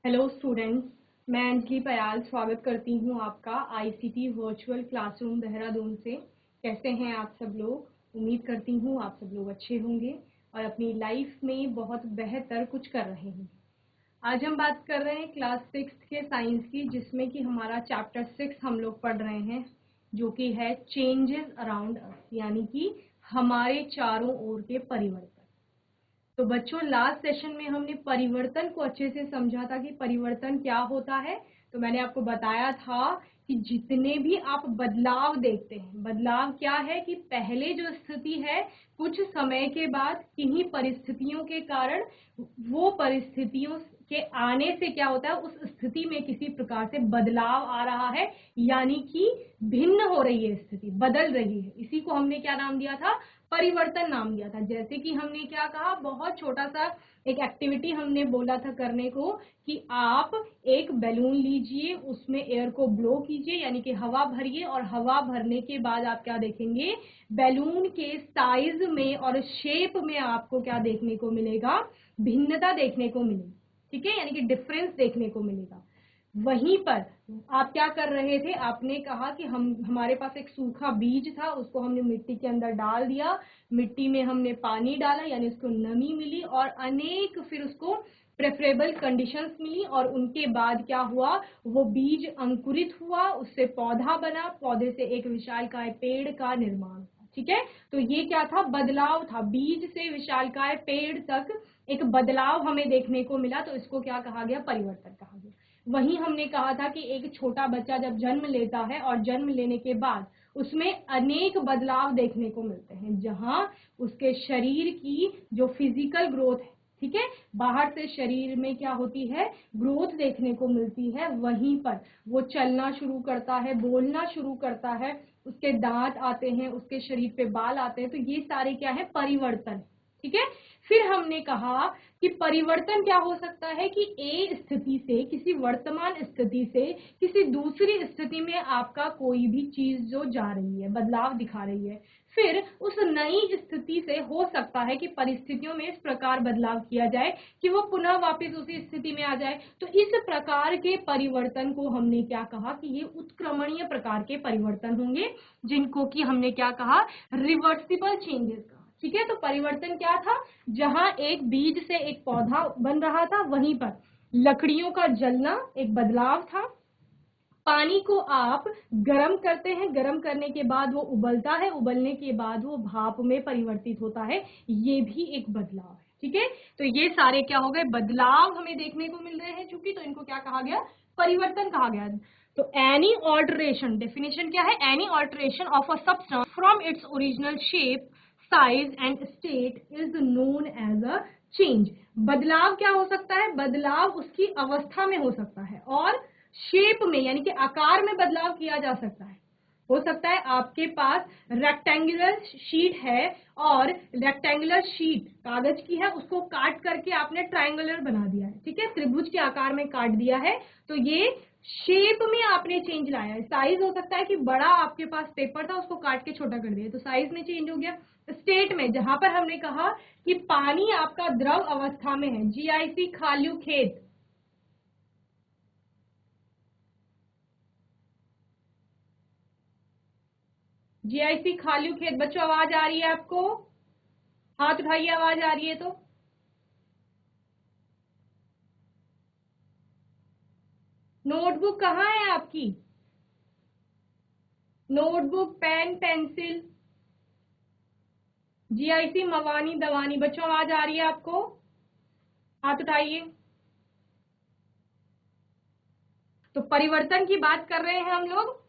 Hello students, मैं अंजलि पयाल स्वागत करती हूँ आपका आईसीटी वर्चुअल क्लासरूम देहरादून से। कैसे हैं आप सब लोग? उम्मीद करती हूँ आप सब लोग अच्छे होंगे और अपनी लाइफ में बहुत बेहतर कुछ कर रहे हैं। आज हम बात कर रहे हैं क्लास 6 के साइंस की, जिसमें कि हमारा चैप्टर 6 हम लोग पढ़ रहे हैं, जो कि है चेंजेस अराउंड अस, यानी कि हमारे चारों ओर के परिवर्तन। तो बच्चों, लास्ट सेशन में हमने परिवर्तन को अच्छे से समझा था कि परिवर्तन क्या होता है। तो मैंने आपको बताया था कि जितने भी आप बदलाव देखते हैं, बदलाव क्या है कि पहले जो स्थिति है कुछ समय के बाद किन्हीं परिस्थितियों के कारण वो परिस्थितियों के आने से क्या होता है, उस स्थिति में किसी प्रकार से बदलाव आ रहा है, यानी कि भिन्न हो रही है, स्थिति बदल रही है। इसी को हमने क्या नाम दिया था? परिवर्तन नाम दिया था। जैसे कि हमने क्या कहा, बहुत छोटा सा एक एक्टिविटी हमने बोला था करने को कि आप एक बैलून लीजिए, उसमें एयर को ब्लो कीजिए, यानी कि हवा भरिए, और हवा भरने के बाद आप क्या देखेंगे, बैलून के साइज में और शेप में आपको क्या देखने को मिलेगा, भिन्नता देखने को मिलेगी। ठीक है, यानी कि डिफरेंस देखने को मिलेगा। वहीं पर आप क्या कर रहे थे, आपने कहा कि हमारे पास एक सूखा बीज था, उसको हमने मिट्टी के अंदर डाल दिया, मिट्टी में हमने पानी डाला, यानी उसको नमी मिली और अनेक फिर उसको प्रेफरेबल कंडीशंस मिली, और उनके बाद क्या हुआ, वो बीज अंकुरित हुआ, उससे पौधा बना, पौधे से एक विशालकाय पेड़ का निर्माण हुआ। ठीक है, तो ये क्या था, बदलाव था। बीज से विशालकाय पेड़ तक एक बदलाव हमें देखने को मिला, तो इसको क्या कहा गया, परिवर्तन कहा गया। वहीं हमने कहा था कि एक छोटा बच्चा जब जन्म लेता है और जन्म लेने के बाद उसमें अनेक बदलाव देखने को मिलते हैं, जहां उसके शरीर की जो फिजिकल ग्रोथ है, ठीक है, बाहर से शरीर में क्या होती है, ग्रोथ देखने को मिलती है। वहीं पर वो चलना शुरू करता है, बोलना शुरू करता है, उसके दांत आते हैं, उसके शरीर पे बाल आते हैं। तो ये सारे क्या है, परिवर्तन। ठीक है, फिर हमने कहा कि परिवर्तन क्या हो सकता है कि ए स्थिति से, किसी वर्तमान स्थिति से किसी दूसरी स्थिति में आपका कोई भी चीज जो जा रही है, बदलाव दिखा रही है, फिर उस नई स्थिति से हो सकता है कि परिस्थितियों में इस प्रकार बदलाव किया जाए कि वो पुनः वापस उसी स्थिति में आ जाए। तो इस प्रकार के परिवर्तन को हमने क्या कहा कि ये उत्क्रमणीय प्रकार के परिवर्तन होंगे, जिनको कि हमने क्या कहा, रिवर्सिबल चेंजेस कहा। ठीक है, तो परिवर्तन क्या था, जहां एक बीज से एक पौधा बन रहा था, वहीं पर लकड़ियों का जलना एक बदलाव था। पानी को आप गर्म करते हैं, गर्म करने के बाद वो उबलता है, उबलने के बाद वो भाप में परिवर्तित होता है, ये भी एक बदलाव है। ठीक है, तो ये सारे क्या हो गए, बदलाव हमें देखने को मिल रहे हैं, चूंकि तो इनको क्या कहा गया, परिवर्तन कहा गया। तो एनी ऑल्टरेशन, डेफिनेशन क्या है, any alteration of a substance from its original shape, size and state is known as a change. बदलाव क्या हो सकता है, बदलाव उसकी अवस्था में हो सकता है, और शेप में यानी कि आकार में बदलाव किया जा सकता है। हो सकता है आपके पास रेक्टेंगुलर शीट है, और रेक्टेंगुलर शीट कागज की है, उसको काट करके आपने ट्रायंगुलर बना दिया है। ठीक है, त्रिभुज के आकार में काट दिया है, तो ये शेप में आपने चेंज लाया है। साइज हो सकता है कि बड़ा आपके पास पेपर था, उसको काट के छोटा कर दिया, तो साइज में चेंज हो गया। स्टेट में, जहां पर हमने कहा कि पानी आपका द्रव अवस्था में है, जीआईसी खालू खेत, जीआईसी खालू खेत, बच्चों आवाज आ रही है आपको? हाथ उठाइए, आवाज आ रही है तो। नोटबुक कहाँ है आपकी? Notebook, pen, pencil, GIC मवानी Dawani, बच्चों आवाज आ रही है आपको? हाथ उठाइए। तो परिवर्तन की बात कर रहे हैं हम लोग।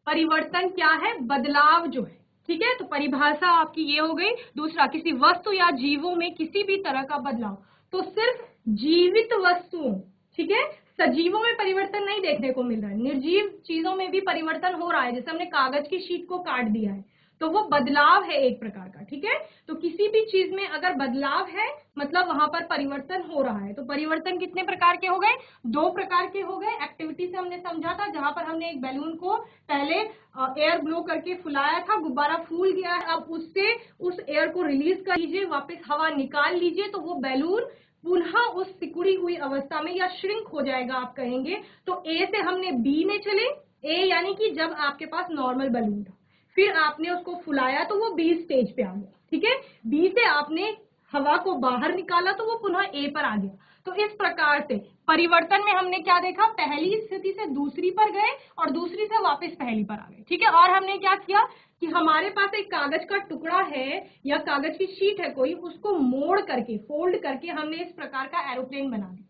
परिवर्तन क्या है, बदलाव जो है। ठीक है, तो परिभाषा आपकी ये हो गई। दूसरा, किसी वस्तु या जीवों में किसी भी तरह का बदलाव, तो सिर्फ जीवित वस्तुओं, ठीक है, सजीवों में परिवर्तन नहीं देखने को मिल रहा है, निर्जीव चीजों में भी परिवर्तन हो रहा है। जैसे हमने कागज की शीट को काट दिया है, तो वो बदलाव है एक प्रकार का। ठीक है, तो किसी भी चीज में अगर बदलाव है, मतलब वहां पर परिवर्तन हो रहा है। तो परिवर्तन कितने प्रकार के हो गए, दो प्रकार के हो गए। एक्टिविटी से हमने समझा था, जहां पर हमने एक बैलून को पहले एयर ब्लो करके फुलाया था, गुब्बारा फूल गया है, अब उससे उस एयर को रिलीज कर लीजिए, वापस हवा निकाल लीजिए, तो वो बैलून पुनः उस सिकुड़ी हुई अवस्था में या श्रिंक हो जाएगा आप कहेंगे। तो ए से हमने बी में चले, ए यानी कि जब आपके पास नॉर्मल बलून था, फिर आपने उसको फुलाया तो वो बी स्टेज पे आ गया, ठीक है। बी से आपने हवा को बाहर निकाला तो वो पुनः ए पर आ गया। तो इस प्रकार से परिवर्तन में हमने क्या देखा, पहली स्थिति से दूसरी पर गए और दूसरी से वापस पहली पर आ गए, ठीक है। और हमने क्या किया कि हमारे पास एक कागज का टुकड़ा है या कागज की शीट है कोई, उसको मोड़ करके फोल्ड करके हमने इस प्रकार का एरोप्लेन बना दिया,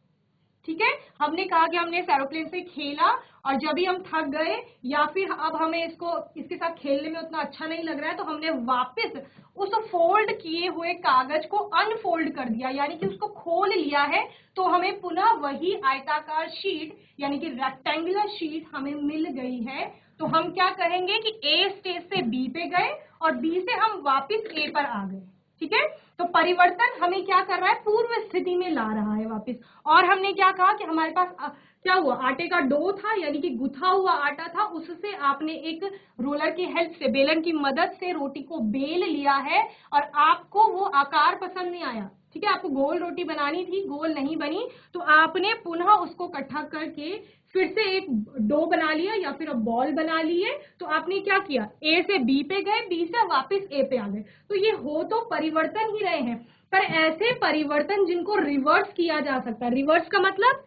ठीक है। हमने कहा कि हमने इस एरोप्लेन से खेला और जब भी हम थक गए या फिर अब हमें इसके साथ खेलने में उतना अच्छा नहीं लग रहा है, तो हमने वापस उस फोल्ड किए हुए कागज को अनफोल्ड कर दिया, यानी कि उसको खोल लिया है। तो हमें पुनः वही आयताकार शीट यानी कि रेक्टेंगुलर शीट हमें मिल गई है। तो हम क्या कहेंगे कि ए स्टेज से बी पे गए और बी से हम वापस ए पर आ गए, ठीक है। तो परिवर्तन हमें क्या कर रहा है, पूर्व स्थिति में ला रहा है वापस। और हमने क्या कहा कि हमारे पास क्या हुआ, आटे का डो था यानी कि गुथा हुआ आटा था, उससे आपने एक रोलर की हेल्प से, बेलन की मदद से रोटी को बेल लिया है और आपको वो आकार पसंद नहीं आया, ठीक है। आपको गोल रोटी बनानी थी, गोल नहीं बनी, तो आपने पुनः उसको इकट्ठा करके फिर से एक डो बना लिया या फिर बॉल बना लिए। तो आपने क्या किया, ए से बी पे गए, बी से वापस ए पे आ गए। तो ये हो तो परिवर्तन ही रहे हैं, पर ऐसे परिवर्तन जिनको रिवर्स किया जा सकता है। रिवर्स का मतलब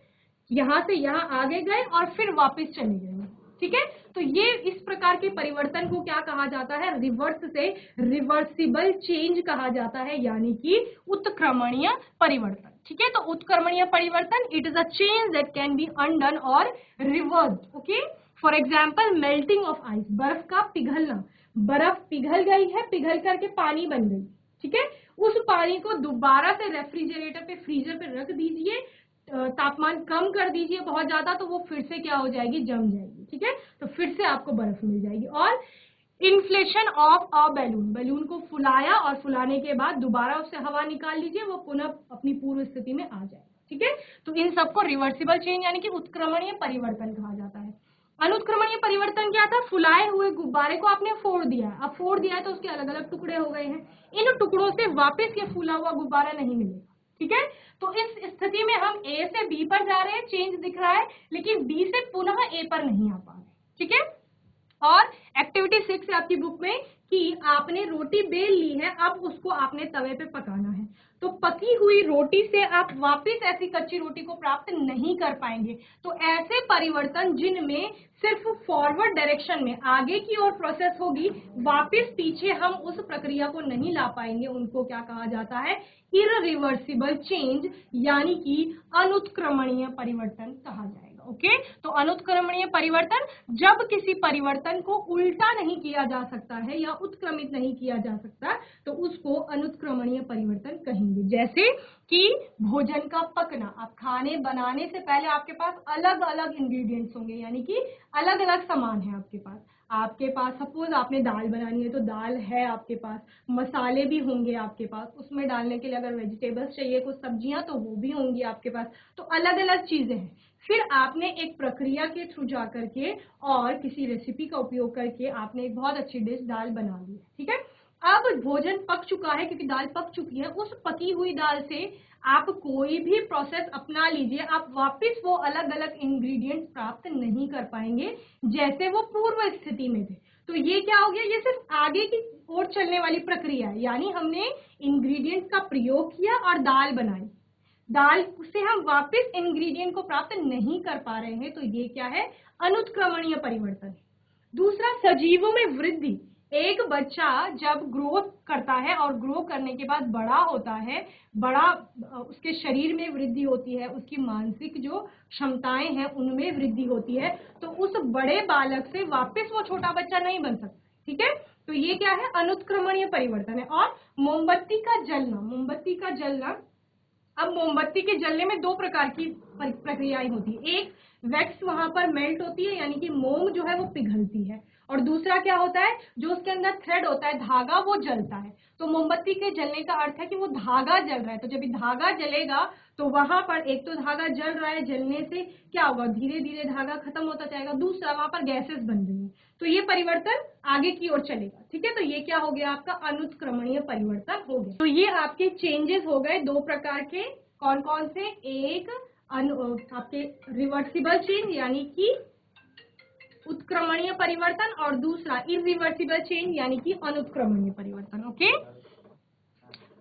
यहां से यहां आगे गए और फिर वापस चले गए, ठीक है। तो ये इस प्रकार के परिवर्तन को क्या कहा जाता है, रिवर्स से रिवर्सिबल चेंज कहा जाता है, यानी कि उत्क्रमणीय परिवर्तन, ठीक है। तो उत्क्रमणीय परिवर्तन, it is a change that can be undone और reversed, okay. For example melting of ice, बर्फ का पिघलना, बर्फ पिघल गई है, पिघल करके पानी बन गई, ठीक है। उस पानी को दोबारा से रेफ्रिजरेटर पे, फ्रीजर पे रख दीजिए, तापमान कम कर दीजिए बहुत ज्यादा, तो वो फिर से क्या हो जाएगी, जम जाएगी, ठीक है। तो फिर से आपको बर्फ मिल जाएगी। और inflation of a balloon, balloon को फुलाया और फुलाने के बाद दोबारा उससे हवा निकाल लीजिए, वो पुनः अपनी पूर्व स्थिति में आ जाएगा, ठीक है। तो इन सबको रिवर्सिबल चेंज यानी कि उत्क्रमणीय परिवर्तन कहा जाता है। अनुत्क्रमणीय परिवर्तन क्या था, फुलाए हुए गुब्बारे को आपने फोड़ दिया है, अब फोड़ दिया है तो उसके अलग अलग टुकड़े हो गए हैं, इन टुकड़ों से वापस ये फूला हुआ गुब्बारा नहीं मिलेगा, ठीक है। तो इस स्थिति में हम ए से बी पर जा रहे हैं, चेंज दिख रहा है, लेकिन बी से पुनः ए पर नहीं आ पा रहे, ठीक है। और एक्टिविटी 6 है आपकी बुक में कि आपने रोटी बेल ली है, अब उसको आपने तवे पे पकाना है। तो पकी हुई रोटी से आप वापस ऐसी कच्ची रोटी को प्राप्त नहीं कर पाएंगे। तो ऐसे परिवर्तन जिनमें सिर्फ फॉरवर्ड डायरेक्शन में आगे की ओर प्रोसेस होगी, वापस पीछे हम उस प्रक्रिया को नहीं ला पाएंगे, उनको क्या कहा जाता है, इररिवर्सिबल चेंज यानी कि अनुत्क्रमणीय परिवर्तन कहा जाएगा, ओके। तो अनुत्क्रमणीय परिवर्तन, जब किसी परिवर्तन को उल्टा नहीं किया जा सकता है या उत्क्रमित नहीं किया जा सकता, तो उसको अनुत्क्रमणीय परिवर्तन कहेंगे। जैसे कि भोजन का पकना, आप खाने बनाने से पहले आपके पास अलग अलग इंग्रेडिएंट्स होंगे, यानी कि अलग अलग सामान है आपके पास सपोज आपने दाल बनानी है तो दाल है आपके पास, मसाले भी होंगे आपके पास, उसमें डालने के लिए अगर वेजिटेबल्स चाहिए, कुछ सब्जियां तो वो भी होंगी आपके पास। तो अलग अलग चीजें हैं। फिर आपने एक प्रक्रिया के थ्रू जा करके और किसी रेसिपी का उपयोग करके आपने एक बहुत अच्छी डिश दाल बना ली है, ठीक है। अब भोजन पक चुका है, क्योंकि दाल पक चुकी है, उस पकी हुई दाल से आप कोई भी प्रोसेस अपना लीजिए, आप वापस वो अलग अलग इंग्रेडिएंट्स प्राप्त नहीं कर पाएंगे जैसे वो पूर्व स्थिति में थे। तो ये क्या हो गया, ये सिर्फ आगे की ओर चलने वाली प्रक्रिया है, यानी हमने इंग्रेडिएंट्स का प्रयोग किया और दाल बनाई, दाल से हम वापस इंग्रेडिएंट को प्राप्त नहीं कर पा रहे हैं, तो ये क्या है, अनुत्क्रमणीय परिवर्तन। दूसरा, सजीवों में वृद्धि। एक बच्चा जब ग्रोथ करता है और ग्रो करने के बाद बड़ा होता है, बड़ा उसके शरीर में वृद्धि होती है, उसकी मानसिक जो क्षमताएं हैं उनमें वृद्धि होती है, तो उस बड़े बालक से वापस वो छोटा बच्चा नहीं बन सकता, ठीक है। तो ये क्या है, अनुत्क्रमणीय परिवर्तन है। और मोमबत्ती का जलना, मोमबत्ती का जलना, अब मोमबत्ती के जलने में दो प्रकार की प्रक्रियाएं होती है, एक वैक्स वहां पर मेल्ट होती है यानी कि मोम जो है वो पिघलती है, और दूसरा क्या होता है, जो उसके अंदर थ्रेड होता है, धागा, वो जलता है। तो मोमबत्ती के जलने का अर्थ है कि वो धागा जल रहा है। तो जब ये धागा जलेगा तो वहां पर एक तो धागा जल रहा है, जलने से क्या होगा, धीरे धीरे धागा खत्म होता जाएगा, दूसरा वहां पर गैसेस बन रही है, तो ये परिवर्तन आगे की ओर चलेगा, ठीक है। तो ये क्या हो गया, आपका अनुत्क्रमणीय परिवर्तन हो गया। तो ये आपके चेंजेस हो गए दो प्रकार के, कौन कौन से? एक आपके रिवर्सिबल चेंज यानी कि उत्क्रमणीय परिवर्तन, और दूसरा इरिवर्सिबल चेंज यानी कि अनुत्क्रमणीय परिवर्तन। Okay,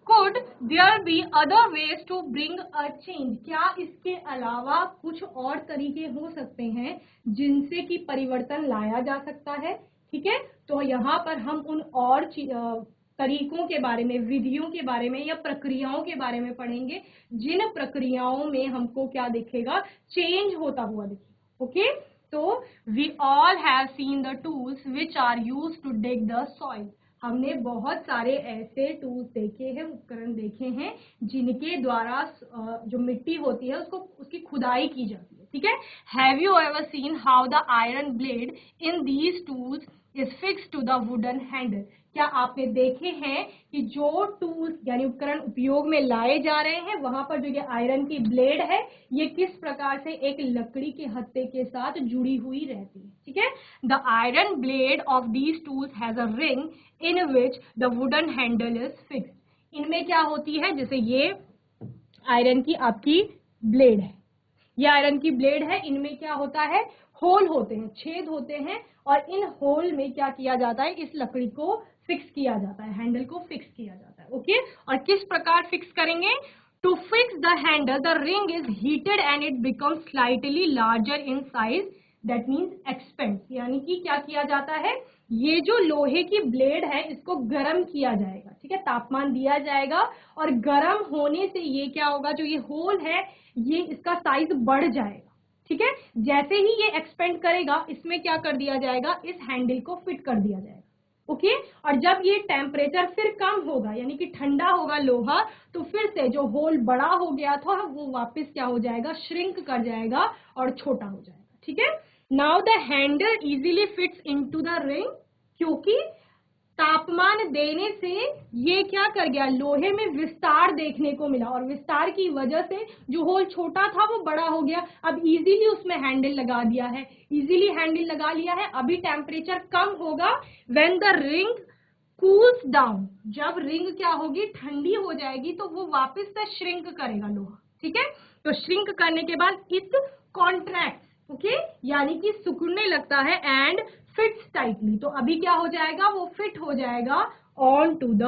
Could there be other ways to bring a change? क्या इसके अलावा कुछ और तरीके हो सकते हैं जिनसे कि परिवर्तन लाया जा सकता है? ठीक है, तो यहाँ पर हम उन और तरीकों के बारे में, विधियों के बारे में या प्रक्रियाओं के बारे में पढ़ेंगे जिन प्रक्रियाओं में हमको क्या दिखेगा? चेंज होता हुआ दिखेगा। ओके, तो we all have seen the tools which are used to dig the soil. हमने बहुत सारे ऐसे टूल्स देखे हैं, उपकरण देखे हैं जिनके द्वारा जो मिट्टी होती है उसको उसकी खुदाई की जाती है। ठीक है, have you ever seen how the iron blade in these tools is fix to the wooden handle? क्या आपने देखे हैं कि जो टूल्स यानी उपकरण उपयोग में लाए जा रहे हैं वहां पर जो ये आयरन की ब्लेड है ये किस प्रकार से एक लकड़ी के हत्थे के साथ जुड़ी हुई रहती है? ठीक है, the iron blade of these tools has a ring in which the wooden handle is fixed. इनमें क्या होती है? जैसे ये आयरन की आपकी ब्लेड है, ये आयरन की ब्लेड है, इनमें क्या होता है? होल होते हैं, छेद होते हैं, और इन होल में क्या किया जाता है? इस लकड़ी को फिक्स किया जाता है, हैंडल को फिक्स किया जाता है। ओके, और किस प्रकार फिक्स करेंगे? To fix the handle the ring is heated and it becomes slightly larger in size, that means expand. यानी कि क्या किया जाता है? ये जो लोहे की ब्लेड है इसको गर्म किया जाएगा। ठीक है, तापमान दिया जाएगा और गर्म होने से ये क्या होगा? जो ये होल है ये इसका साइज बढ़ जाएगा। ठीक है, जैसे ही ये एक्सपेंड करेगा इसमें क्या कर दिया जाएगा? इस हैंडल को फिट कर दिया जाएगा। ओके, और जब ये टेम्परेचर फिर कम होगा यानी कि ठंडा होगा लोहा, तो फिर से जो होल बड़ा हो गया था वो वापस क्या हो जाएगा? श्रिंक कर जाएगा और छोटा हो जाएगा। ठीक है, now the handle easily fits into the ring, क्योंकि तापमान देने से ये क्या कर गया? लोहे में विस्तार देखने को मिला, और विस्तार की वजह से जो होल छोटा था वो बड़ा हो गया। अब इजीली उसमें हैंडल लगा दिया है, इजीली हैंडल लगा लिया है। अभी टेम्परेचर कम होगा, when the ring cools down, जब रिंग क्या होगी? ठंडी हो जाएगी, तो वो वापस से श्रिंक करेगा लोहा। ठीक है, तो श्रिंक करने के बाद इट कॉन्ट्रैक्ट, ओके, यानी कि सिकुड़ने लगता है, एंड फिट्स टाइटली। तो अभी क्या हो जाएगा? वो फिट हो जाएगा ऑन टू द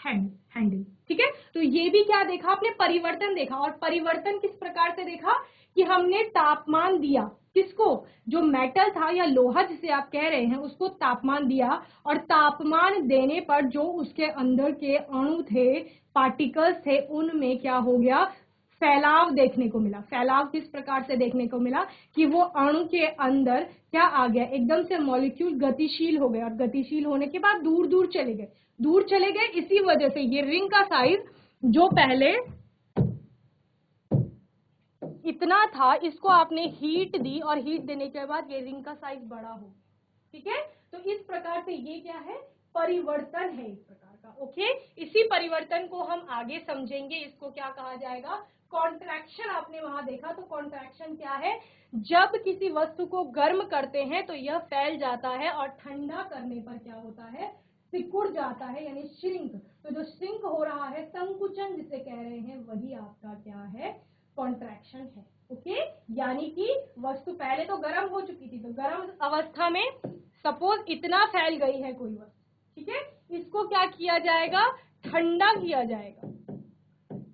हैंडल। ठीक है, तो ये भी क्या देखा आपने? परिवर्तन देखा। और परिवर्तन किस प्रकार से देखा? कि हमने तापमान दिया, किसको? जो मेटल था या लोहा जिसे आप कह रहे हैं उसको तापमान दिया, और तापमान देने पर जो उसके अंदर के अणु थे, पार्टिकल्स थे, उनमें क्या हो गया? फैलाव देखने को मिला। फैलाव किस प्रकार से देखने को मिला? कि वो अणु के अंदर क्या आ गया? एकदम से मॉलिक्यूल गतिशील हो गए, और गतिशील होने के बाद दूर दूर चले गए, दूर चले गए। इसी वजह से ये रिंग का साइज जो पहले इतना था, इसको आपने हीट दी, और हीट देने के बाद ये रिंग का साइज बड़ा हो। ठीक है, तो इस प्रकार से ये क्या है? परिवर्तन है इस प्रकार का। ओके, इसी परिवर्तन को हम आगे समझेंगे। इसको क्या कहा जाएगा? कॉन्ट्रैक्शन। आपने वहां देखा, तो कॉन्ट्रैक्शन क्या है? जब किसी वस्तु को गर्म करते हैं तो यह फैल जाता है, और ठंडा करने पर क्या होता है? सिकुड़ जाता है, यानी श्रिंक। तो जो श्रिंक हो रहा है, संकुचन जिसे कह रहे हैं, वही आपका क्या है? कॉन्ट्रैक्शन है। ओके, यानी कि वस्तु पहले तो गर्म हो चुकी थी, तो गर्म अवस्था में सपोज इतना फैल गई है कोई वस्तु, ठीक है, इसको क्या किया जाएगा? ठंडा किया जाएगा।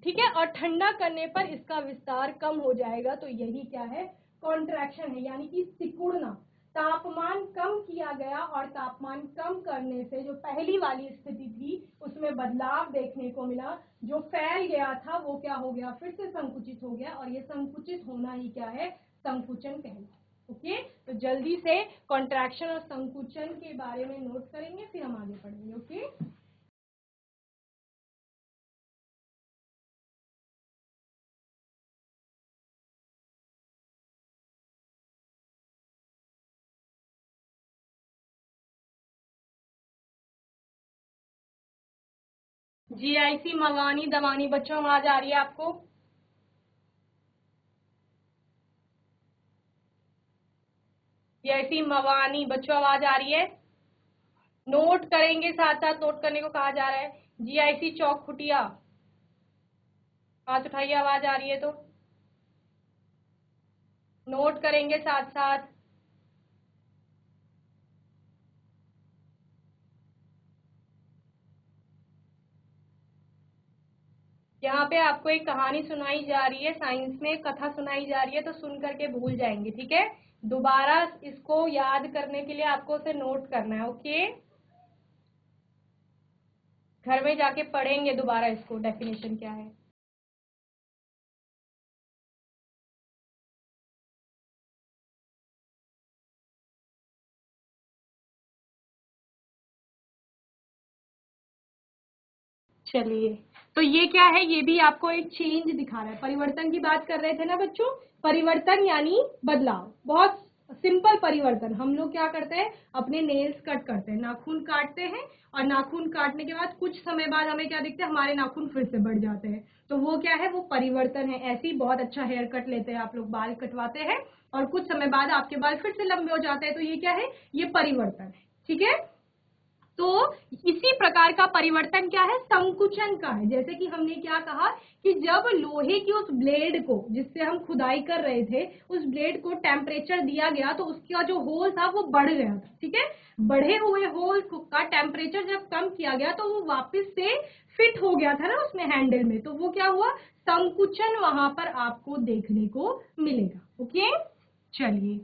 ठीक है, और ठंडा करने पर इसका विस्तार कम हो जाएगा। तो यही क्या है? कॉन्ट्रैक्शन है, यानी कि सिकुड़ना। तापमान कम किया गया, और तापमान कम करने से जो पहली वाली स्थिति थी उसमें बदलाव देखने को मिला। जो फैल गया था वो क्या हो गया? फिर से संकुचित हो गया, और ये संकुचित होना ही क्या है? संकुचन कहलाता है। ओके, तो जल्दी से कॉन्ट्रैक्शन और संकुचन के बारे में नोट करेंगे, फिर हम आगे पढ़ेंगे। ओके, जीआईसी मवानी दवानी बच्चों आवाज आ रही है आपको? जीआईसी मवानी बच्चों आवाज आ रही है? नोट करेंगे, साथ साथ नोट करने को कहा जा रहा है। जीआईसी चौक खुटिया, हाथ उठाइए, आवाज आ रही है तो नोट करेंगे साथ साथ। यहाँ पे आपको एक कहानी सुनाई जा रही है, साइंस में कथा सुनाई जा रही है, तो सुन करके भूल जाएंगे, ठीक है। दोबारा इसको याद करने के लिए आपको उसे नोट करना है, ओके। घर में जाके पढ़ेंगे दोबारा इसको, डेफिनेशन क्या है। चलिए, तो ये क्या है, ये भी आपको एक चेंज दिखा रहा है। परिवर्तन की बात कर रहे थे ना बच्चों, परिवर्तन यानी बदलाव। बहुत सिंपल परिवर्तन। हम लोग क्या करते हैं, अपने नेल्स कट करते हैं, नाखून काटते हैं, और नाखून काटने के बाद कुछ समय बाद हमें क्या दिखता है, हमारे नाखून फिर से बढ़ जाते हैं। तो वो क्या है, वो परिवर्तन है। ऐसे ही बहुत अच्छा हेयर कट लेते हैं आप लोग, बाल कटवाते हैं और कुछ समय बाद आपके बाल फिर से लंबे हो जाते हैं, तो ये क्या है, ये परिवर्तन है, ठीक है। तो इसी प्रकार का परिवर्तन क्या है, संकुचन का है। जैसे कि हमने क्या कहा कि जब लोहे की उस ब्लेड को, जिससे हम खुदाई कर रहे थे, उस ब्लेड को टेम्परेचर दिया गया तो उसका जो होल था वो बढ़ गया था, ठीक है। बढ़े हुए होल का टेम्परेचर जब कम किया गया तो वो वापस से फिट हो गया था ना उसमें हैंडल में, तो वो क्या हुआ, संकुचन वहां पर आपको देखने को मिलेगा, ओके। चलिए,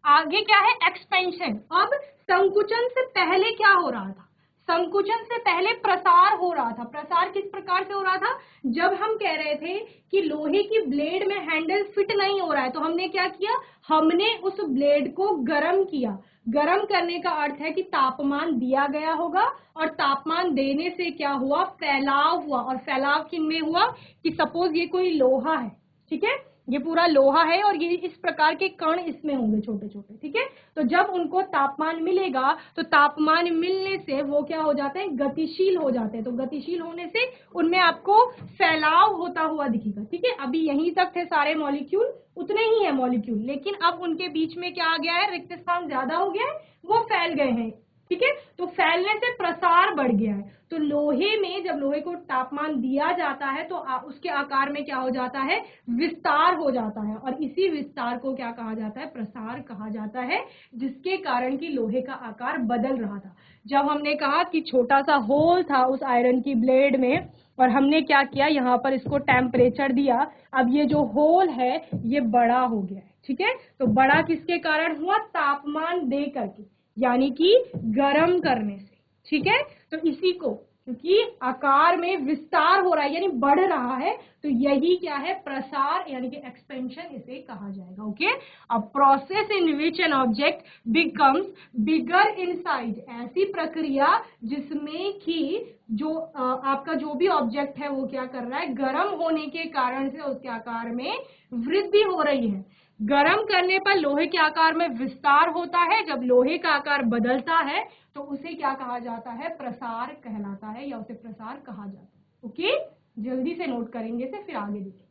आगे क्या है, एक्सपेंशन। अब संकुचन से पहले क्या हो रहा था, संकुचन से पहले प्रसार हो रहा था। प्रसार किस प्रकार से हो रहा था, जब हम कह रहे थे कि लोहे की ब्लेड में हैंडल फिट नहीं हो रहा है, तो हमने क्या किया, हमने उस ब्लेड को गर्म किया। गर्म करने का अर्थ है कि तापमान दिया गया होगा, और तापमान देने से क्या हुआ, फैलाव हुआ। और फैलाव किन में हुआ, कि सपोज ये कोई लोहा है, ठीक है, ये पूरा लोहा है और ये इस प्रकार के कण इसमें होंगे छोटे छोटे, ठीक है। तो जब उनको तापमान मिलेगा तो तापमान मिलने से वो क्या हो जाते हैं, गतिशील हो जाते हैं। तो गतिशील होने से उनमें आपको फैलाव होता हुआ दिखेगा, ठीक है। अभी यहीं तक थे सारे मॉलिक्यूल, उतने ही है मॉलिक्यूल, लेकिन अब उनके बीच में क्या आ गया है, रिक्त स्थान ज्यादा हो गया है, वो फैल गए हैं, ठीक है। तो फैलने से प्रसार बढ़ गया है। तो लोहे में जब लोहे को तापमान दिया जाता है तो उसके आकार में क्या हो जाता है, विस्तार हो जाता है, और इसी विस्तार को क्या कहा जाता है, प्रसार कहा जाता है, जिसके कारण कि लोहे का आकार बदल रहा था। जब हमने कहा कि छोटा सा होल था उस आयरन की ब्लेड में, और हमने क्या किया, यहाँ पर इसको टेम्परेचर दिया, अब ये जो होल है ये बड़ा हो गया है, ठीक है। तो बड़ा किसके कारण हुआ, तापमान दे करके, यानी कि गर्म करने से, ठीक है। तो इसी को, क्योंकि आकार में विस्तार हो रहा है यानी बढ़ रहा है, तो यही क्या है, प्रसार यानी कि एक्सपेंशन इसे कहा जाएगा, ओके। अब process in which an object becomes bigger in size, ऐसी प्रक्रिया जिसमें कि जो आपका जो भी ऑब्जेक्ट है वो क्या कर रहा है, गर्म होने के कारण से उसके आकार में वृद्धि हो रही है। गर्म करने पर लोहे के आकार में विस्तार होता है। जब लोहे का आकार बदलता है तो उसे क्या कहा जाता है, प्रसार कहलाता है, या उसे प्रसार कहा जाता है, ओके। जल्दी से नोट करेंगे से फिर आगे देखेंगे।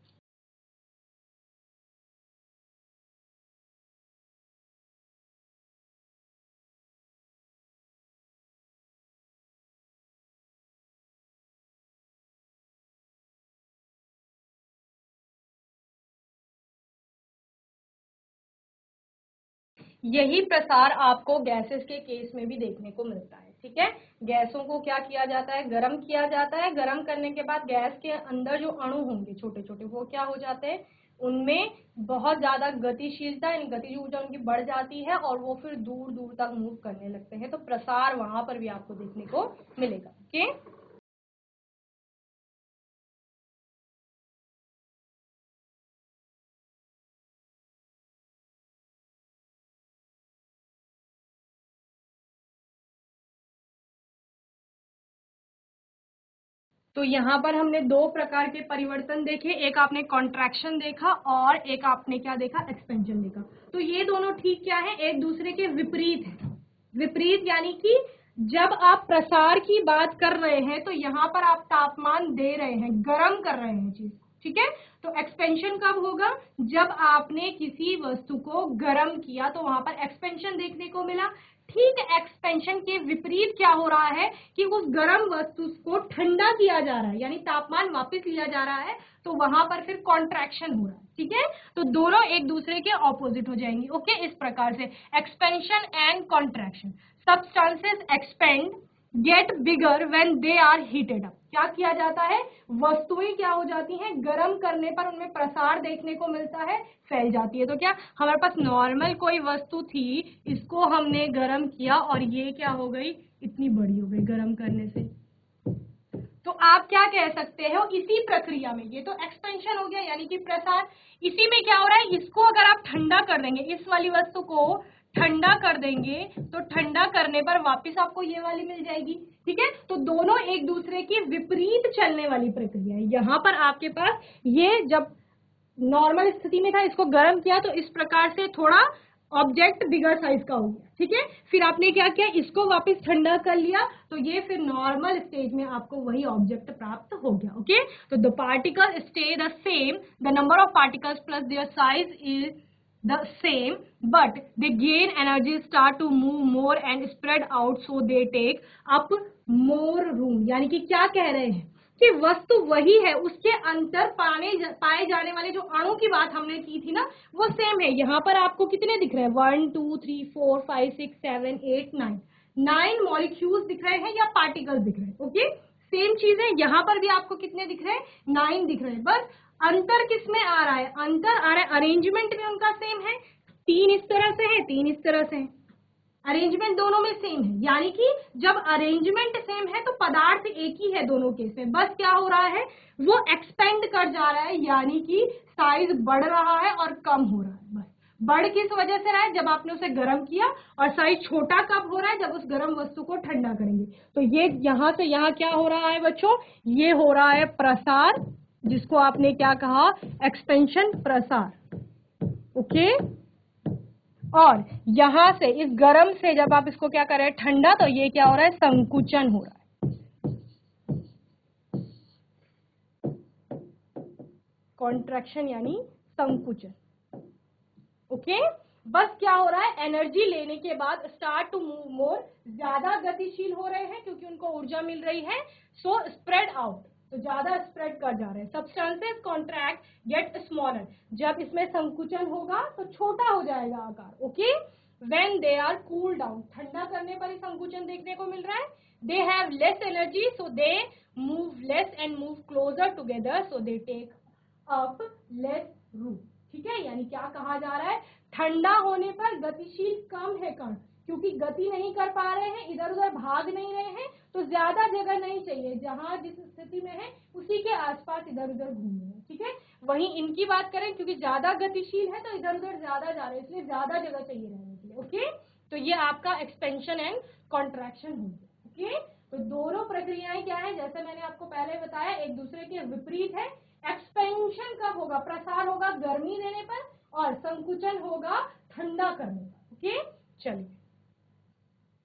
यही प्रसार आपको गैसेस के केस में भी देखने को मिलता है, ठीक है। गैसों को क्या किया जाता है, गर्म किया जाता है। गर्म करने के बाद गैस के अंदर जो अणु होंगे छोटे छोटे, वो क्या हो जाते हैं, उनमें बहुत ज्यादा गतिशीलता यानी गतिज ऊर्जा उनकी बढ़ जाती है, और वो फिर दूर दूर तक मूव करने लगते हैं। तो प्रसार वहां पर भी आपको देखने को मिलेगा, ओके। तो यहाँ पर हमने दो प्रकार के परिवर्तन देखे, एक आपने कॉन्ट्रैक्शन देखा और एक आपने क्या देखा, एक्सपेंशन देखा। तो ये दोनों ठीक क्या है, एक दूसरे के विपरीत है। विपरीत यानी कि जब आप प्रसार की बात कर रहे हैं तो यहाँ पर आप तापमान दे रहे हैं, गर्म कर रहे हैं चीज, ठीक है। तो एक्सपेंशन कब होगा? जब आपने किसी वस्तु को गर्म किया तो वहां पर एक्सपेंशन देखने को मिला। ठीक एक्सपेंशन के विपरीत क्या हो रहा है कि उस गर्म वस्तु को ठंडा किया जा रहा है, यानी तापमान वापस लिया जा रहा है, तो वहां पर फिर कॉन्ट्रैक्शन हो रहा है। ठीक है, तो दोनों एक दूसरे के ऑपोजिट हो जाएंगे। ओके, इस प्रकार से expansion and contraction. Substances expand get bigger when they are heated up. क्या किया जाता है? वस्तुएं क्या हो जाती हैं? गर्म करने पर उनमें प्रसार देखने को मिलता है, फैल जाती है। तो क्या हमारे पास नॉर्मल कोई वस्तु थी, इसको हमने गर्म किया और ये क्या हो गई? इतनी बड़ी हो गई गर्म करने से। तो आप क्या कह सकते हो इसी प्रक्रिया में? ये तो एक्सपेंशन हो गया यानी कि प्रसार। इसी में क्या हो रहा है? इसको अगर आप ठंडा कर देंगे, इस वाली वस्तु को ठंडा कर देंगे, तो ठंडा करने पर वापस आपको ये वाली मिल जाएगी। ठीक है, तो दोनों एक दूसरे की विपरीत चलने वाली प्रक्रिया है। यहां पर आपके पास ये जब नॉर्मल स्थिति में था, इसको गर्म किया तो इस प्रकार से थोड़ा ऑब्जेक्ट बिगर साइज का हो गया। ठीक है, फिर आपने क्या किया? इसको वापस ठंडा कर लिया, तो ये फिर नॉर्मल स्टेज में आपको वही ऑब्जेक्ट प्राप्त हो गया। ओके, तो the particle stay the same, the number of particles plus their size is the same, but they gain energy, start to move more and spread out, so they take up more room। यानी कि क्या कह रहे हैं कि वस्तु वही है, उसके अंतर पाए जाने वाले जो अणु की बात हमने की थी ना, वो सेम है। यहाँ पर आपको कितने दिख रहे हैं? 1 2 3 4 5 6 7 8 9 मॉलिक्यूल्स दिख रहे हैं या पार्टिकल्स दिख रहे हैं। ओके, सेम चीज है। यहाँ पर भी आपको कितने दिख रहे हैं? 9 दिख रहे हैं। बस अंतर किस में आ रहा है? अंतर आ रहा है अरेंजमेंट में, उनका सेम है। 3 इस तरह से है, 3 इस तरह से है, अरेंजमेंट दोनों में सेम है। यानी कि जब अरेंजमेंट सेम है तो पदार्थ एक ही है दोनों केस में। बस क्या हो रहा है? वो एक्सपेंड कर जा रहा है, यानी कि साइज बढ़ रहा है और कम हो रहा है। बस बढ़ किस वजह से रहा है? जब आपने उसे गर्म किया। और साइज छोटा कब हो रहा है? जब उस गर्म वस्तु को ठंडा करेंगे। तो ये यहां से यहां क्या हो रहा है बच्चों? ये हो रहा है प्रसार, जिसको आपने क्या कहा? एक्सपेंशन, प्रसार। ओके, और यहां से इस गर्म से जब आप इसको क्या कर रहे हैं? ठंडा, तो ये क्या हो रहा है? संकुचन हो रहा है, कॉन्ट्रैक्शन यानी संकुचन। ओके, बस क्या हो रहा है? एनर्जी लेने के बाद स्टार्ट टू मूव मोर, ज्यादा गतिशील हो रहे हैं क्योंकि उनको ऊर्जा मिल रही है। सो स्प्रेड आउट, तो ज्यादा स्प्रेड कर जा रहे हैं। सब्सटेंसेस कॉन्ट्रैक्ट गेट स्मॉलर, जब इसमें संकुचन होगा तो छोटा हो जाएगा आकार। Okay, when they are cool down, ठंडा करने पर ही संकुचन देखने को मिल रहा है। They have less energy, so they move less and move closer together, so they take up less room. ठीक है, यानी क्या कहा जा रहा है? ठंडा होने पर गतिशील कम है कण, क्योंकि गति नहीं कर पा रहे हैं, इधर उधर भाग नहीं रहे हैं, तो ज्यादा जगह नहीं चाहिए। जहां जिस स्थिति में है उसी के आसपास इधर उधर घूमने हैं। ठीक है, वहीं इनकी बात करें, क्योंकि ज्यादा गतिशील है तो इधर उधर ज्यादा जा रहे हैं, इसलिए ज्यादा जगह चाहिए रहने के लिए। ओके, तो ये आपका एक्सपेंशन एंड कॉन्ट्रैक्शन हो गया। ओके, तो दोनों प्रक्रियाएं क्या है? जैसे मैंने आपको पहले बताया, एक दूसरे के विपरीत है। एक्सपेंशन कब होगा? प्रसार होगा गर्मी देने पर, और संकुचन होगा ठंडा करने पर। ओके, चलिए,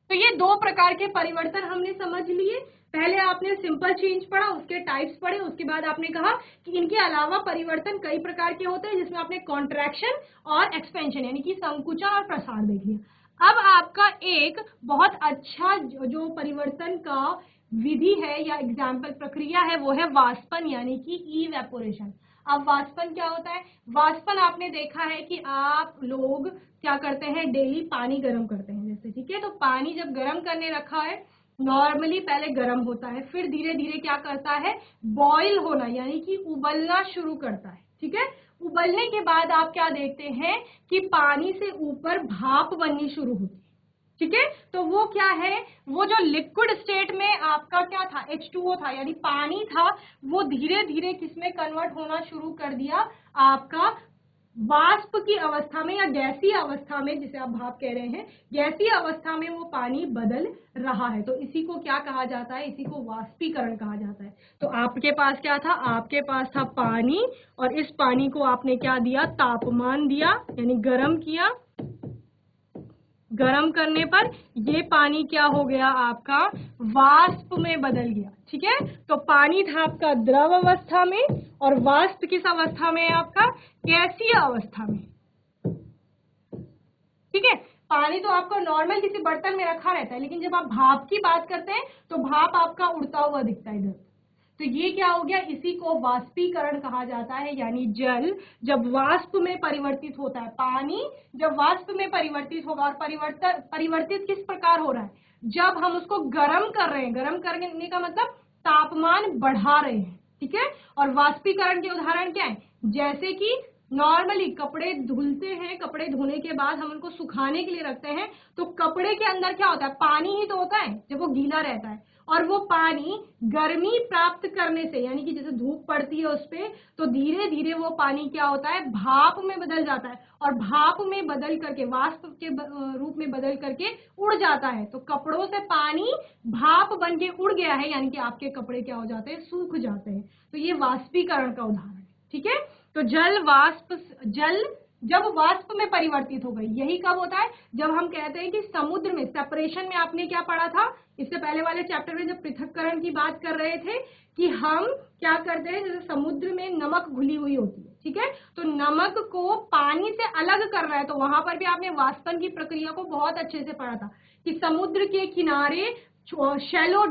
तो ये दो प्रकार के परिवर्तन हमने समझ लिए। पहले आपने सिंपल चेंज पढ़ा, उसके टाइप्स पढ़े, उसके बाद आपने कहा कि इनके अलावा परिवर्तन कई प्रकार के होते हैं, जिसमें आपने कॉन्ट्रैक्शन और एक्सपेंशन यानी कि संकुचन और प्रसार देख लिया। अब आपका एक बहुत अच्छा जो परिवर्तन का विधि है या एग्जाम्पल प्रक्रिया है, वो है वाष्पन यानी कि इवेपोरेशन। अब वाष्पन क्या होता है? वाष्पन आपने देखा है कि आप लोग क्या करते हैं? डेली पानी गर्म करते हैं जैसे। ठीक है, तो पानी जब गर्म करने रखा है, नॉर्मली पहले गर्म होता है, फिर धीरे धीरे क्या करता है? बॉईल होना यानी कि उबलना शुरू करता है। ठीक है, उबलने के बाद आप क्या देखते हैं कि पानी से ऊपर भाप बननी शुरू होती है। ठीक है, तो वो क्या है? वो जो लिक्विड स्टेट में आपका क्या था? H2O था, यानी पानी था, वो धीरे धीरे किसमें कन्वर्ट होना शुरू कर दिया? आपका वाष्प की अवस्था में या गैसीय अवस्था में, जिसे आप भाप कह रहे हैं, गैसीय अवस्था में वो पानी बदल रहा है। तो इसी को क्या कहा जाता है? इसी को वाष्पीकरण कहा जाता है। तो आपके पास क्या था? आपके पास था पानी, और इस पानी को आपने क्या दिया? तापमान दिया, यानी गर्म किया। गर्म करने पर ये पानी क्या हो गया आपका, वाष्प में बदल गया। ठीक है, तो पानी था आपका द्रव अवस्था में और वाष्प किस अवस्था में है आपका, गैसीय अवस्था में। ठीक है, पानी तो आपको नॉर्मल किसी बर्तन में रखा रहता है, लेकिन जब आप भाप की बात करते हैं तो भाप आपका उड़ता हुआ दिखता है इधर। तो ये क्या हो गया, इसी को वाष्पीकरण कहा जाता है। यानी जल जब वाष्प में परिवर्तित होता है, पानी जब वाष्प में परिवर्तित होगा, और परिवर्तित किस प्रकार हो रहा है, जब हम उसको गर्म कर रहे हैं। गर्म करने का मतलब तापमान बढ़ा रहे हैं। ठीक है, और वाष्पीकरण के उदाहरण क्या है, जैसे कि नॉर्मली कपड़े धुलते हैं, कपड़े धोने के बाद हम उनको सुखाने के लिए रखते हैं, तो कपड़े के अंदर क्या होता है, पानी ही तो होता है जब वो गीला रहता है, और वो पानी गर्मी प्राप्त करने से, यानी कि जैसे धूप पड़ती है उस पे, तो धीरे धीरे वो पानी क्या होता है, भाप में बदल जाता है, और भाप में बदल करके वाष्प के रूप में बदल करके उड़ जाता है। तो कपड़ों से पानी भाप बन के उड़ गया है, यानी कि आपके कपड़े क्या हो जाते हैं, सूख जाते हैं। तो ये वाष्पीकरण का उदाहरण है। ठीक है, तो जल जब वाष्प में परिवर्तित हो गई, यही कब होता है, जब हम कहते हैं कि समुद्र में सेपरेशन में, आपने क्या पढ़ा था इससे पहले वाले चैप्टर में, जब पृथक्करण की बात कर रहे थे कि हम क्या करते हैं, जैसे समुद्र में नमक घुली हुई होती है। ठीक है, तो नमक को पानी से अलग कर रहा है, तो वहां पर भी आपने वाष्पन की प्रक्रिया को बहुत अच्छे से पढ़ा था कि समुद्र के किनारे शैलो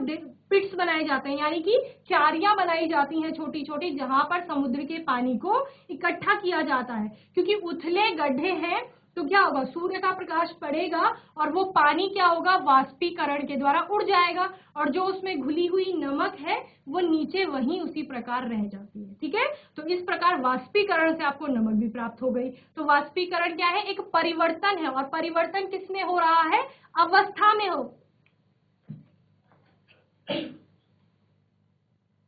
पिट्स बनाए जाते हैं, यानी कि क्यारियां बनाई जाती हैं छोटी छोटी, जहां पर समुद्र के पानी को इकट्ठा किया जाता है। क्योंकि उथले गड्ढे हैं, तो क्या होगा, सूर्य का प्रकाश पड़ेगा और वो पानी क्या होगा, वाष्पीकरण के द्वारा उड़ जाएगा, और जो उसमें घुली हुई नमक है वो नीचे वहीं उसी प्रकार रह जाती है। ठीक है, तो इस प्रकार वाष्पीकरण से आपको नमक भी प्राप्त हो गई। तो वाष्पीकरण क्या है, एक परिवर्तन है, और परिवर्तन किसमें हो रहा है, अवस्था में हो।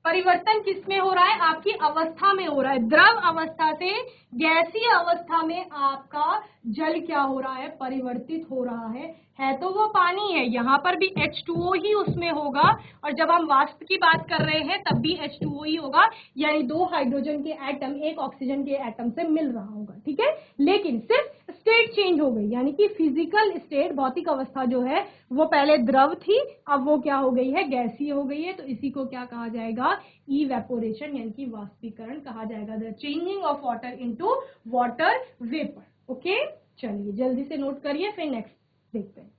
परिवर्तन किसमें हो रहा है, आपकी अवस्था में हो रहा है। द्रव अवस्था से गैसीय अवस्था में आपका जल क्या हो रहा है, परिवर्तित हो रहा है तो वो पानी है, यहाँ पर भी H2O ही उसमें होगा, और जब हम वाष्प की बात कर रहे हैं तब भी H2O ही होगा, यानी 2 हाइड्रोजन के एटम 1 ऑक्सीजन के एटम से मिल रहा होगा। ठीक है, लेकिन सिर्फ स्टेट चेंज हो गई, यानी कि फिजिकल स्टेट, भौतिक अवस्था जो है वो पहले द्रव थी, अब वो क्या हो गई है, गैसीय हो गई है। तो इसी को क्या कहा जाएगा, इवेपोरेशन, यानी कि वाष्पीकरण कहा जाएगा, the changing of water into water vapour. Okay, चलिए जल्दी से नोट करिए, फिर नेक्स्ट देखते हैं।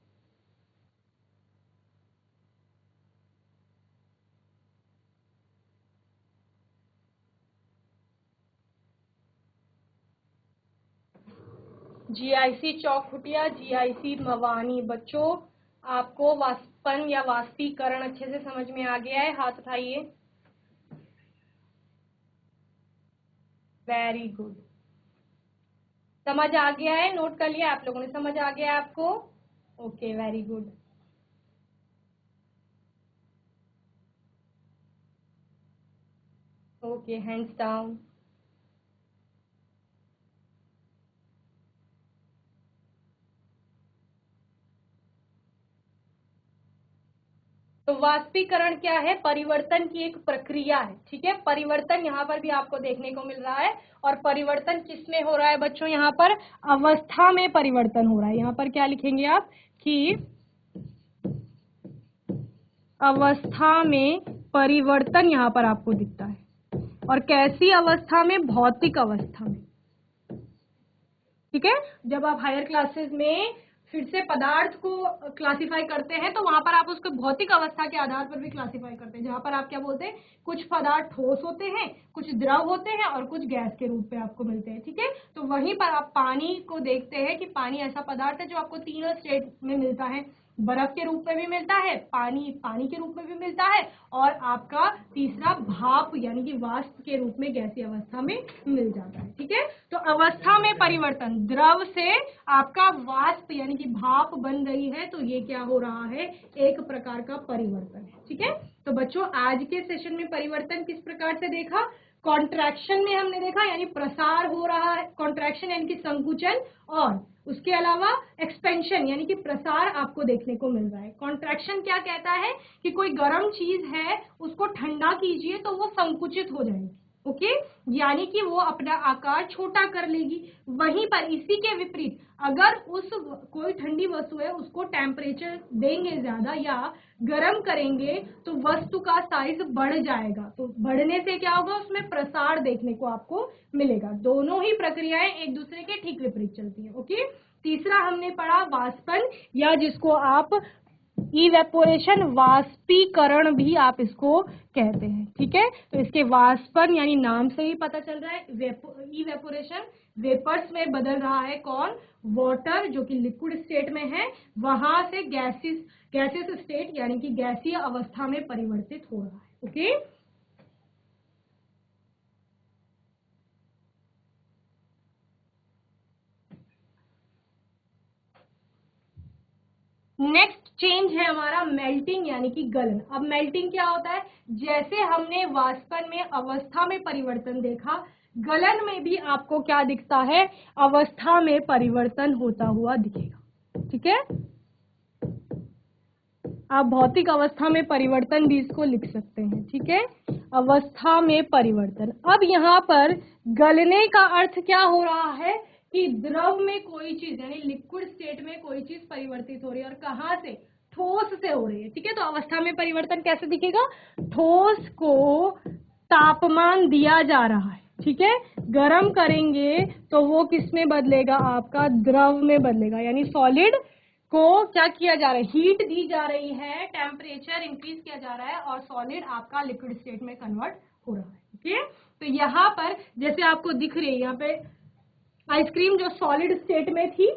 जीआईसी चौखुटिया, जीआईसी मवानी, बच्चों आपको वाष्पन या वाष्पीकरण अच्छे से समझ में आ गया है, हाथ उठाइए। वेरी गुड, समझ आ गया है, नोट कर लिया आप लोगों ने, समझ आ गया आपको। Okay, very good. Okay, hands down. तो वाष्पीकरण क्या है, परिवर्तन की एक प्रक्रिया है। ठीक है, परिवर्तन यहाँ पर भी आपको देखने को मिल रहा है, और परिवर्तन किसमें हो रहा है बच्चों, यहाँ पर अवस्था में परिवर्तन हो रहा है। यहाँ पर क्या लिखेंगे आप कि अवस्था में परिवर्तन यहाँ पर आपको दिखता है, और कैसी अवस्था में, भौतिक अवस्था में। ठीक है, जब आप हायर क्लासेस में फिर से पदार्थ को क्लासिफाई करते हैं तो वहां पर आप उसको भौतिक अवस्था के आधार पर भी क्लासिफाई करते हैं, जहां पर आप क्या बोलते हैं, कुछ पदार्थ ठोस होते हैं, कुछ द्रव होते हैं, और कुछ गैस के रूप में आपको मिलते हैं। ठीक है, तो वहीं पर आप पानी को देखते हैं कि पानी ऐसा पदार्थ है जो आपको तीनों स्टेट में मिलता है, बर्फ के रूप में भी मिलता है, पानी के रूप में भी मिलता है, और आपका तीसरा भाप यानी कि वाष्प के रूप में गैसीय अवस्था में मिल जाता है। ठीक है, तो अवस्था में परिवर्तन, द्रव से आपका वाष्प यानी कि भाप बन रही है, तो ये क्या हो रहा है, एक प्रकार का परिवर्तन है। ठीक है, तो बच्चों आज के सेशन में परिवर्तन किस प्रकार से देखा, कॉन्ट्रैक्शन में हमने देखा, यानी प्रसार हो रहा है, कॉन्ट्रैक्शन यानी कि संकुचन, और उसके अलावा एक्सपेंशन यानी कि प्रसार आपको देखने को मिल रहा है। कॉन्ट्रैक्शन क्या कहता है कि कोई गर्म चीज है, उसको ठंडा कीजिए तो वो संकुचित हो जाएगी। ओके, यानी कि वो अपना आकार छोटा कर लेगी। वहीं पर इसी के विपरीत अगर उस कोई ठंडी वस्तु है उसको टेम्परेचर देंगे ज्यादा या गर्म करेंगे तो वस्तु का साइज बढ़ जाएगा। तो बढ़ने से क्या होगा, उसमें प्रसार देखने को आपको मिलेगा। दोनों ही प्रक्रियाएं एक दूसरे के ठीक विपरीत चलती हैं। ओके, तीसरा हमने पढ़ा वाष्पन, या जिसको आप इवेपोरेशन, वाष्पीकरण भी आप इसको कहते हैं। ठीक है, तो इसके वाष्पन यानी नाम से ही पता चल रहा है, इवेपोरेशन वेपर्स में बदल रहा है कौन, वाटर जो कि लिक्विड स्टेट में है, वहां से गैसेस स्टेट यानी कि गैसीय अवस्था में परिवर्तित हो रहा है। ओके, नेक्स्ट चेंज है हमारा मेल्टिंग यानी कि गलन। अब मेल्टिंग क्या होता है, जैसे हमने वाष्पन में अवस्था में परिवर्तन देखा, गलन में भी आपको क्या दिखता है, अवस्था में परिवर्तन होता हुआ दिखेगा। ठीक है, आप भौतिक अवस्था में परिवर्तन भी इसको लिख सकते हैं। ठीक है, अवस्था में परिवर्तन। अब यहाँ पर गलने का अर्थ क्या हो रहा है कि द्रव में कोई चीज यानी लिक्विड स्टेट में कोई चीज परिवर्तित हो रही है, और कहाँ से, ठोस से हो रही है। ठीक है, तो अवस्था में परिवर्तन कैसे दिखेगा, ठोस को तापमान दिया जा रहा है। ठीक है, गर्म करेंगे तो वो किस में बदलेगा, आपका द्रव में बदलेगा, यानी सॉलिड को क्या किया जा रहा है, हीट दी जा रही है, टेम्परेचर इंक्रीज किया जा रहा है और सॉलिड आपका लिक्विड स्टेट में कन्वर्ट हो रहा है। ओके, तो यहाँ पर जैसे आपको दिख रही है, यहाँ पे आइसक्रीम जो सॉलिड स्टेट में थी,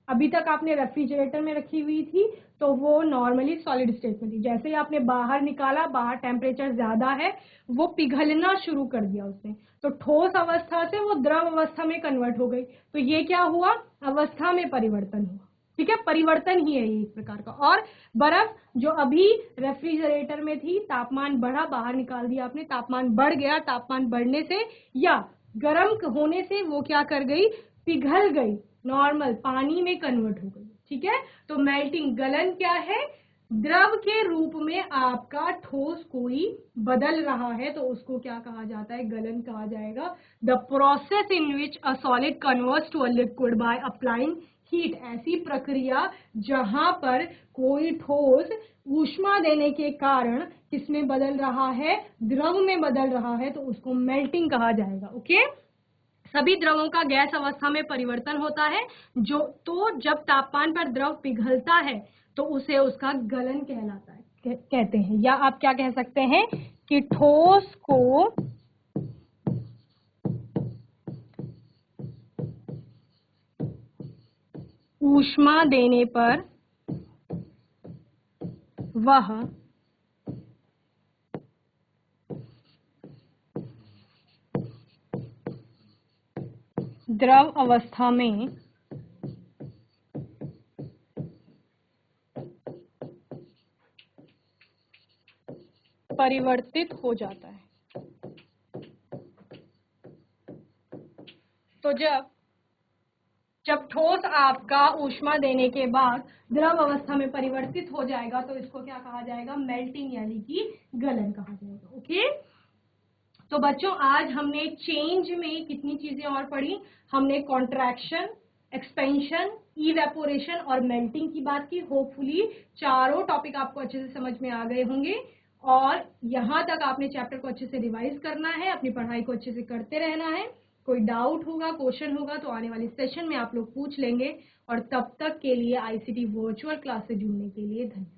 अभी तक आपने रेफ्रिजरेटर में रखी हुई थी तो वो नॉर्मली सॉलिड स्टेट में थी। जैसे ही आपने बाहर निकाला, बाहर टेम्परेचर ज्यादा है, वो पिघलना शुरू कर दिया उसने, तो ठोस अवस्था से वो द्रव अवस्था में कन्वर्ट हो गई। तो ये क्या हुआ, अवस्था में परिवर्तन हुआ। ठीक है, परिवर्तन ही है ये एक प्रकार का। और बर्फ जो अभी रेफ्रिजरेटर में थी, तापमान बढ़ा, बाहर निकाल दिया आपने, तापमान बढ़ गया, तापमान बढ़ने से या गर्म होने से वो क्या कर गई, पिघल गई, नॉर्मल पानी में कन्वर्ट हो गई। ठीक है, तो मेल्टिंग गलन क्या है, द्रव के रूप में आपका ठोस कोई बदल रहा है तो उसको क्या कहा जाता है, गलन कहा जाएगा। The process in which a solid converts to a liquid by applying heat, ऐसी प्रक्रिया जहां पर कोई ठोस ऊष्मा देने के कारण किसमें बदल रहा है, द्रव में बदल रहा है, तो उसको मेल्टिंग कहा जाएगा। ओके, सभी द्रवों का गैस अवस्था में परिवर्तन होता है, जो तो जब तापमान पर द्रव पिघलता है तो उसे उसका गलन कहलाता है, कहते हैं। या आप क्या कह सकते हैं कि ठोस को ऊष्मा देने पर वह द्रव अवस्था में परिवर्तित हो जाता है। तो जब ठोस आपका ऊष्मा देने के बाद द्रव अवस्था में परिवर्तित हो जाएगा तो इसको क्या कहा जाएगा, मेल्टिंग यानी कि गलन कहा जाएगा। ओके, तो बच्चों आज हमने चेंज में कितनी चीजें और पढ़ी, हमने कॉन्ट्रैक्शन, एक्सपेंशन, इवेपोरेशन और मेल्टिंग की बात की। होपफुली चारों टॉपिक आपको अच्छे से समझ में आ गए होंगे और यहाँ तक आपने चैप्टर को अच्छे से रिवाइज करना है, अपनी पढ़ाई को अच्छे से करते रहना है। कोई डाउट होगा, क्वेश्चन होगा तो आने वाले सेशन में आप लोग पूछ लेंगे। और तब तक के लिए आईसीटी वर्चुअल क्लास से जुड़ने के लिए धन्यवाद।